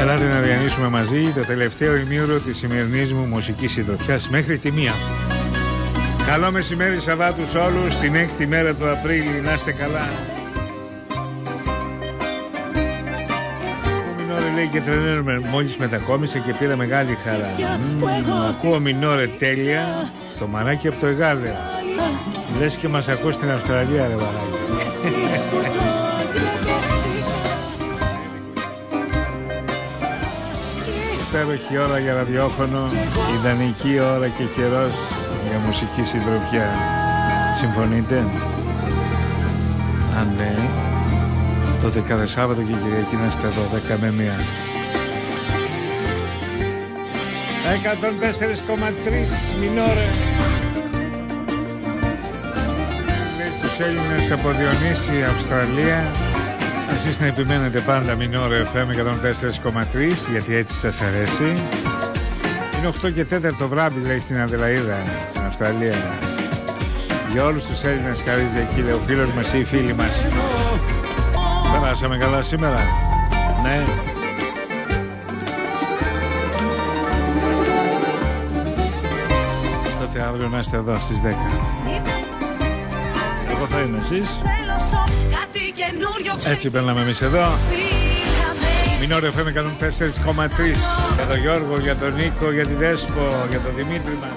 Ελάτε να διανύσουμε μαζί το τελευταίο ημίωρο της σημερινής μου μουσικής συντροφιάς μέχρι τη 1. Καλό μεσημέρι Σαββάτου σε όλους, την 6η μέρα του Απρίλη, να είστε καλά. Ο Μινόρε λέει και τρενέρουμε, μόλις μετακόμισε και πήρα μεγάλη χαρά. Ακούω Μινόρε τέλεια, το μανάκι από το Εγάλεο. Λες και μας ακούς στην Αυστραλία ρε βαράκι. Υπέροχη ώρα για ραδιόφωνο, ιδανική ώρα και καιρός για μουσική συντροφιά. Συμφωνείτε? Αν ναι, τότε κάθε Σάββατο και Κυριακή να είστε εδώ 10 με 1. 104,3 Μινόρε. Λέει στους Έλληνες από Διονύση, Αυστραλία. Εσείς να επιμένετε πάντα Μινόρε FM 104,3 γιατί έτσι σας αρέσει. Είναι 8 και 4 το βράδυ λέει στην Αδελαΐδα, στην Αυστραλία. Για όλους τους Έλληνες χαρίζει εκεί λέει ο φίλος μας ή οι φίλοι μας. Περάσαμε καλά σήμερα? Ναι. Τότε αύριο να είστε εδώ στις 10. Εγώ θα είμαι, εσείς? Έτσι περνάμε εμείς εδώ. Μινόρε FM 104,3. Για τον Γιώργο, για τον Νίκο, για τη Δέσπο, για τον Δημήτρη μας,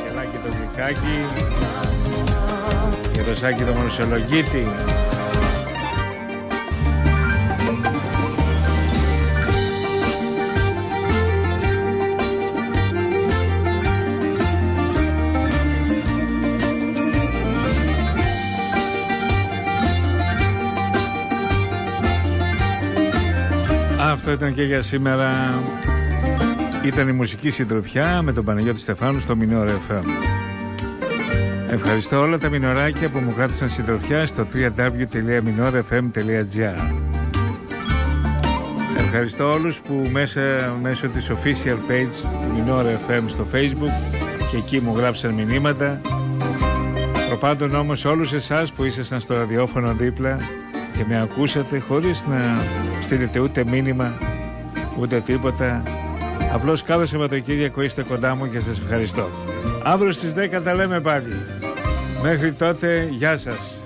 για Λάκη τον Γλυκάκη, για τον Σάκη τον Μορσολογίτη. Αυτό ήταν και για σήμερα. Ήταν η μουσική συντροφιά με τον Παναγιώτη Στεφάνου στο Μινόρε FM. Ευχαριστώ όλα τα μινωράκια που μου κράτησαν συντροφιά στο www.minorefm.gr. Ευχαριστώ όλους που μέσω της official page του Μινόρε FM στο Facebook και εκεί μου γράψαν μηνύματα. Προπάντων όμως όλους εσάς που ήσασταν στο ραδιόφωνο δίπλα και με ακούσατε χωρίς να στείλετε ούτε μήνυμα ούτε τίποτα. Απλώς κάθε Σαββατοκύριακο είστε κοντά μου και σας ευχαριστώ. Αύριο στις 10 τα λέμε πάλι. Μέχρι τότε, γεια σας.